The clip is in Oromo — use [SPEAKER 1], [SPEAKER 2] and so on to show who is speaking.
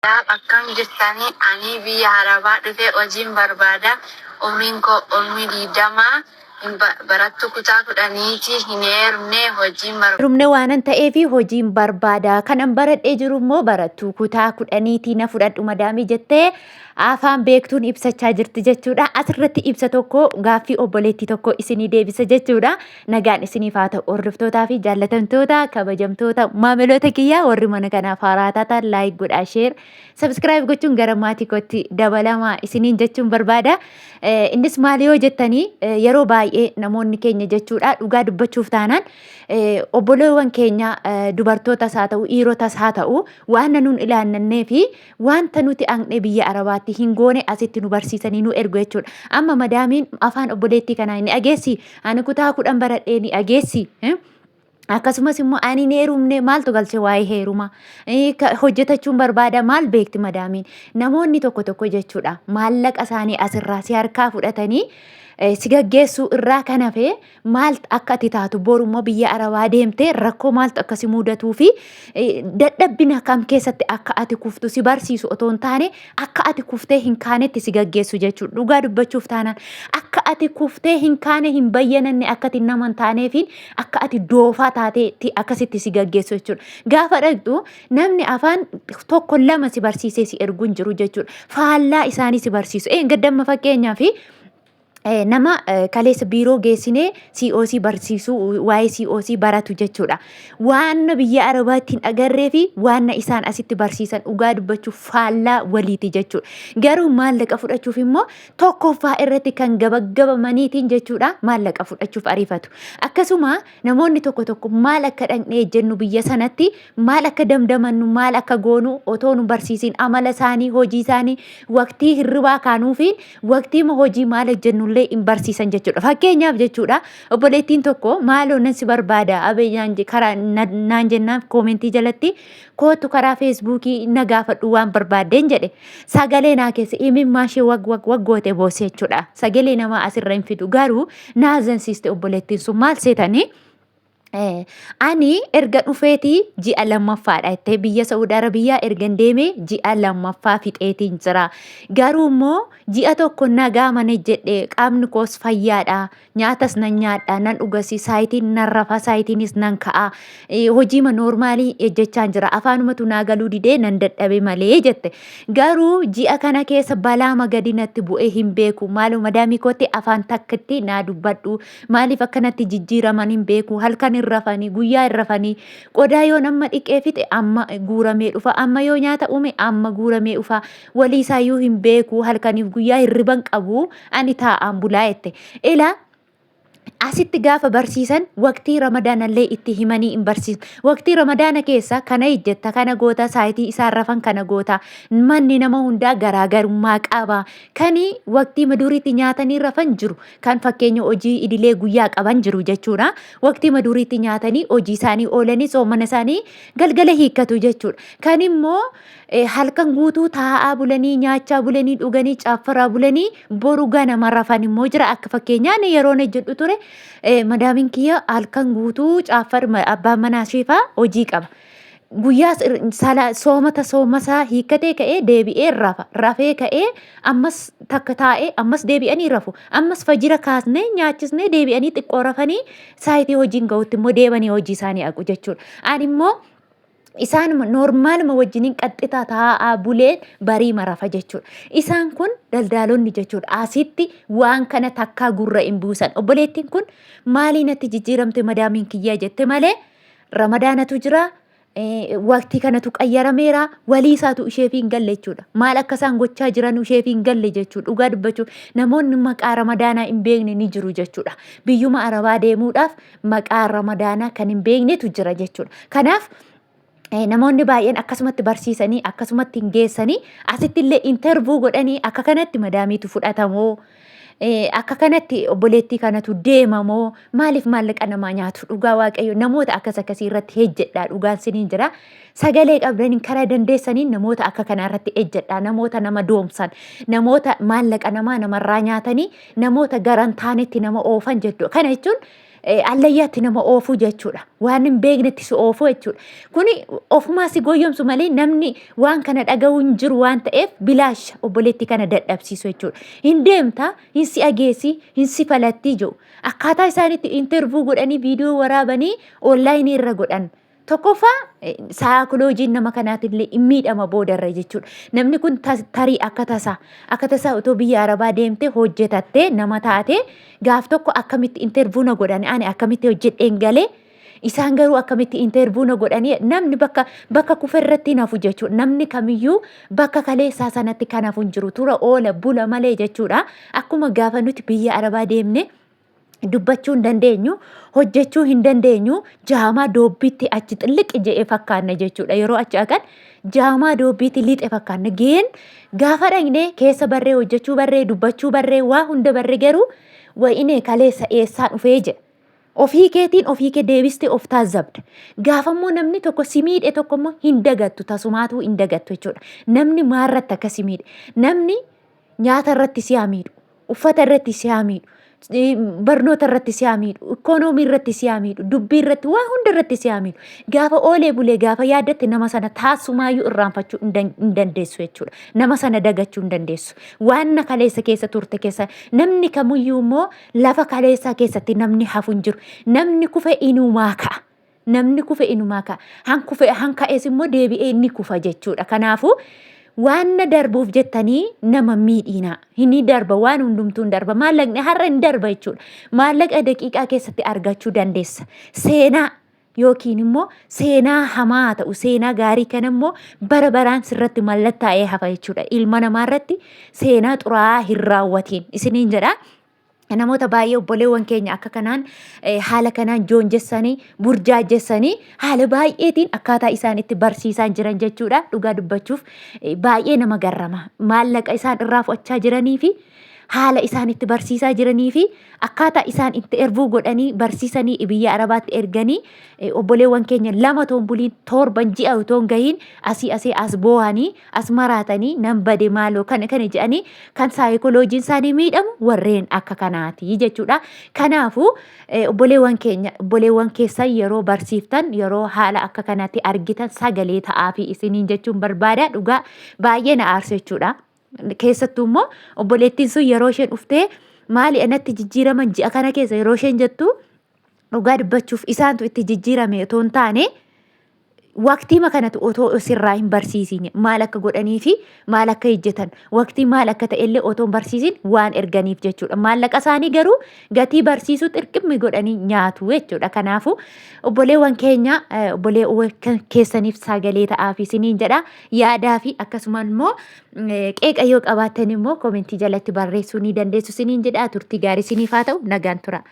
[SPEAKER 1] Akkam jirtanii ani biyya Arabaa dhufee hojiin barbaada. Umriin koo umrii 20 barattuu kutaa kudhaniiti hin heerumne hojiin barbaada.
[SPEAKER 2] Rumne waanan ta'eefi hojiin barbaada. Kanan baradhee jiru immoo barattuu kutaa kudhaniitii na fudhadhu madaamii jettee afaan beektuun ibsachaa jirti jechuudha. Asirratti ibsa tokko gaaffii obboleettii tokko isinii deebisa jechuudha. Nagaan isiniif haa ta'u hordoftootaa fi jaallatamtoota kabajamtoota maamiloota kiyyaa warri mana kanaaf haaraa taatan laayik godhaa sheer sabskiraayib gochuun gara maatii kootti dabalamaa isiniin jechuun barbaada. Innis maal yoo jettanii yeroo baay'ee namoonni keenya jechuudha dhugaa dubbachuuf taanaan obboleewwan keenya dubartootas haa ta'u dhiirotas haa ta'u waan nuun ilaallannee fi wanta nuti aanqee biyya Arabaatti hin goone asitti nu barsiisanii nu ergu jechuudha. Amma madaamiin afaan obboleettii kanaa ni dhageessi ani kutaa 10 baradhee ni dhageessi. Akkasumas immoo ani hin heerumne maaltu galche waa'ee heeruma hojjetachuun barbaada maal beekti madaamiin namoonni tokko tokko jechuudha maallaqa isaanii asirraa si harkaa fudhatanii si gaggeessuu irraa kan hafe maal akka ati taatu borummoo biyya Arabaa deemtee rakkoo maaltu akkasi mudatuu fi dadhabbina kam keessatti akka ati kuftu si barsiisu otoo hin taane akka ati kuftee hin kaanetti si gaggeessu jechuudha. Dhugaa dubbachuuf taanaan akka ati kuftee hin kaane hin bayyananne akka ati nama hin taaneefiin akka ati doofaa taateetti akkasitti si gaggeessu jechuudha. Gaafa dhaqxu namni afaan tokko lama si barsiisee si ergu hin jiru jechuudha. Faallaa isaanii si barsiisu. Gaddamma fakkeenyaa fi nama kaleessa biiroo geessinee COC barsiisuu waa'ee COC baratu jechuudha. Waan biyya Arabaatti hin agarree fi waan isaan asitti barsiisan dhugaa dubbachuuf faallaa waliiti jechuudha. Garuu maallaqa fudhachuuf immoo tokkoffaa irratti kan gabagabamaniitiin jechuudha maallaqa fudhachuuf ariifatu. Akkasuma namoonni tokko tokko maal akka dhaqnee jennu biyya sanatti maal akka damdamannu maal akka goonu otoo nu barsiisin amala isaanii hojii isaanii waqtii hirribaa kaanuu fi waqtii hojii maal jennu illee hin barsiisan jechuudha. Fakkeenyaaf jechuudha obboleettiin tokko maaloo nan si barbaada abeeyaan karaa naan jennaaf koomentii jalatti kootu karaa feesbuukii na gaafadhu waan barbaaddeen jedhe sagalee naa keessa imimmaashee waggoote boose jechuudha. Sagalee namaa asirra hin fidu garuu naazansiiste obboleettiin sun maal seetanii ani erga dhufeetii ji'a lammaffaadha jettee biyya Saudi Arabiyaa ergan deemee ji'a lammaffaa fixeetiin jira. Garuu immoo ji'a tokko nagaa mana jedhee qaamni koos fayyaadha nyaatas nan nyaadha nan dhugasi saayitiin nan rafa saayitiinis nan ka'a hojiima noormaalii ejjechaan jira afaanumatu naa galuu didee nan dadhabe malee jette. Garuu ji'a kana keessa balaa magadinatti bu'ee hin beeku maaloo madaamii kootti afaan takkatti naa dubbadhu maaliif akkanatti jijjiiraman hin beeku halkan rafanii guyyaa rafanii qodaa yoo amma dhiqee fixe amma guuramee dhufa amma yoo nyaata uume amma guuramee dhufa walii isaayyuu hin beeku halkaniif guyyaa hirriban qabu ani taa'aan bulaa jette. Ilaa asitti gaafa barsiisan waqtii ramadaanallee itti himanii hin barsiisu. Waqtii ramadaana keessa kana ijjetta kana goota saayitii isaan rafan kana goota manni nama hundaa garaagarummaa qaba. Kani waqtii maduriitti nyaatanii rafan jiru kan fakkeenya hojii idilee guyyaa qaban jiru jechuudha. Waqtii maduriitti nyaatanii hojii isaanii oolanii soomana isaanii galgala hiikkatu jechuudha. Kan immoo halkan guutuu taa'aa bulanii nyaachaa bulanii dhuganii caaffaraa bulanii boru ganama rafan immoo jira. Akka fakkeenyaan yeroo na jedhu ture madaamiin kiyya halkan guutuu caaffar abbaan manaa sheefaa hojii qaba. Guyyaa soomasaa hiikkatee ka'ee deebi'ee rafee ka'ee ammas takka taa'ee ammas deebi'anii rafu ammas fajira kaasnee nyaachisnee deebi'anii xiqqoo rafanii saayitii hojiin ga'utti immoo deebanii hojii isaanii haqu jechuudha. Ani immoo isaan normaaluma wajjiniin qaxxitaa taa'aa buleen barii marafa jechuudha. Isaan kun daldaalonni jechuudha. Asitti waan kana takkaa gurra hin buusan. Obboleettiin kun maaliin atti jijjiiramte madaamiin kiyyaa jette malee ramadaanatu jira. Waqtii kanatu qayyarameera walii isaatu isheef hin galle jechuudha. Maal akka isaan gochaa jiran isheef hin galle jechuudha. Dhugaa dubbachuuf namoonni maqaa ramadaanaa hin beekne ni jiru jechuudha. Biyyuma Arabaa deemuudhaaf maqaa ramadaanaa kan hin beeknetu jira jechuudha. Kanaaf namoonni baay'een akkasumatti barsiisanii akkasumatti hin geessanii asitti illee intervuu godhanii akka kanatti madaamiitu fudhatamoo akka kanatti obboleettii kanatu deemamoo maaliif maallaqa namaa nyaatu dhugaa waaqayyo namoota akkas akkasii irratti hejjedhaa dhugaan siniin jira. Sagalee qabdaniin karaa dandeessaniin namoota akka kanaa irratti hejjedhaa namoota nama doomsan namoota maallaqa namaa namarraa nyaatanii namoota garan taanetti nama oofan jechuudha. Kana jechuun allayyaatti nama oofuu jechuudha. Waan hin beeknetti si oofuu jechuudha. Kuni ofumaa si goyyomsu malee namni waan kana dhaga'uu hin jiru waan ta'eef bilaasha obboleetti kana dadhabsiisu jechuudha. Hin deemta, hin si ageessi, hin si falatti jiru. Akkaataa isaanitti intervuu godhanii viidiyoo waraabanii onlaayinii irra godhan. Tokkoffaa saayikolojiin nama kanaatillee miidhama boodarra jechuudha. Namni kun tarii akka tasaa otoo biyya Arabaa deemte hojjetattee nama taate gaaf tokko akkamitti intervuu na godhani ani akkamitti hojjedheen galee isaan garuu akkamitti intervuu na godhanii namni bakka kuferratti nafu jechuudha. Namni kamiyyuu bakka kaleessaa sanatti kan hafu hin jiru tura oola bula malee jechuudha. Akkuma gaafa nuti biyya Arabaa deemne dubbachuu hin dandeenyu, hojjechuu hin dandeenyu, jaamaa doobbiitti achi xilliqi je'ee fakkaanna jechuudha. Yeroo achi akan jaamaa doobbiitti lixe fakkaanna. Geen gaafa dhaqnee keessa barree hojjechuu barree dubbachuu barree waa hunda barree garuu wa'inee kaleessa eessaa dhufee jedha. Ofii keetiin ofii kee deebistee of taazabda. Gaafammoo namni tokko si miidhe tokkommoo hin dagattu tasumaatuu hin dagattu jechuudha. Namni maarratti akka si miidhe. Namni nyaata irratti si haa miidhu, uffata irratti si haa miidhu, barnoota irratti si haa miidhu, ikoonoomii irratti si haa miidhu, dubbii irratti waa hunda irratti si haa miidhu. Gaafa oolee bulee gaafa yaadatte nama sana taasumaayyuu irraanfachuu hin dandeessu jechuudha. Nama sana dagachuu hin dandeessu. Waan kaleessa keessa turte keessa namni kamiyyuu immoo lafa kaleessaa keessatti namni hafu hin jiru. Namni kufe inumaa ka'a. Namni kufe inumaa ka'a. Han ka'es immoo deebi'ee inni kufa jechuudha. Kanaafuu waan darbuuf jettanii nama miidhina. Hini darba waan hundumtuun darba. Maallaqni har'a hin darba jechuudha. Maallaqa daqiiqaa keessatti argachuu dandeessa. Seenaa yookiin immoo seenaa hamaa ta'u seenaa gaarii kan immoo bara baraan sirratti mallattaa'ee hafa jechuudha. Ilma namaarratti seenaa xuraa'aa hin raawwatiin. Isiniin jedha. Namoota baay'ee obboleewwan keenya akka kanaan haala kanaan joonjessanii burjaajessanii haala baay'eetiin akkaataa isaan itti barsiisaa jiran jechuudha. Dhugaa dubbachuuf baay'ee nama garrama. Maallaqa isaan irraa fudhachaa jiranii fi haala isaan itti barsiisaa jiranii fi akkaataa isaan itti ervuu godhanii barsiisanii biyya Arabaatti erganii obboleewwan keenya lama toon buliin torban ji'a utoon gahiin asii as boo'anii as maraatanii nan bade maaloo kana jedhanii kan saayikolojiin isaanii miidhamu warreen akka kanaati jechuudha. Kanaafuu obboleewwan keessan yeroo barsiiftan yeroo haala akka kanaatti argitan sagalee ta'aa fi isiniin jechuun barbaada. Dhugaa baay'ee na aarsa jechuudha. Keessattuu immoo obboleettiin sun yeroo isheen dhuftee maali anatti jijjiiraman ji'a kana keessa yeroo isheen jettu dhugaa dubbachuuf isaantu itti jijjiirame otoo hin taane waqtii makanatu otoo sirraa hin barsiisin maal akka godhanii fi maal akka hojjetan waqtii maal akka ta'ellee otoo hin barsiisin waan erganiif jechuudha. Maallaqa isaanii garuu gatii barsiisuu xirqimmi godhanii nyaatu jechuudha. Kanaafuu obboleewwan keenya obboleewwan keessaniif sagalee ta'aa fi isiniin jedha. Yaadaa fi akkasuma immoo qeeqa yoo qabaattan immoo komentii jalatti barreessuu ni dandeessu isiniin jedha. Turtii gaarii isiniif haa ta'u nagaan tura.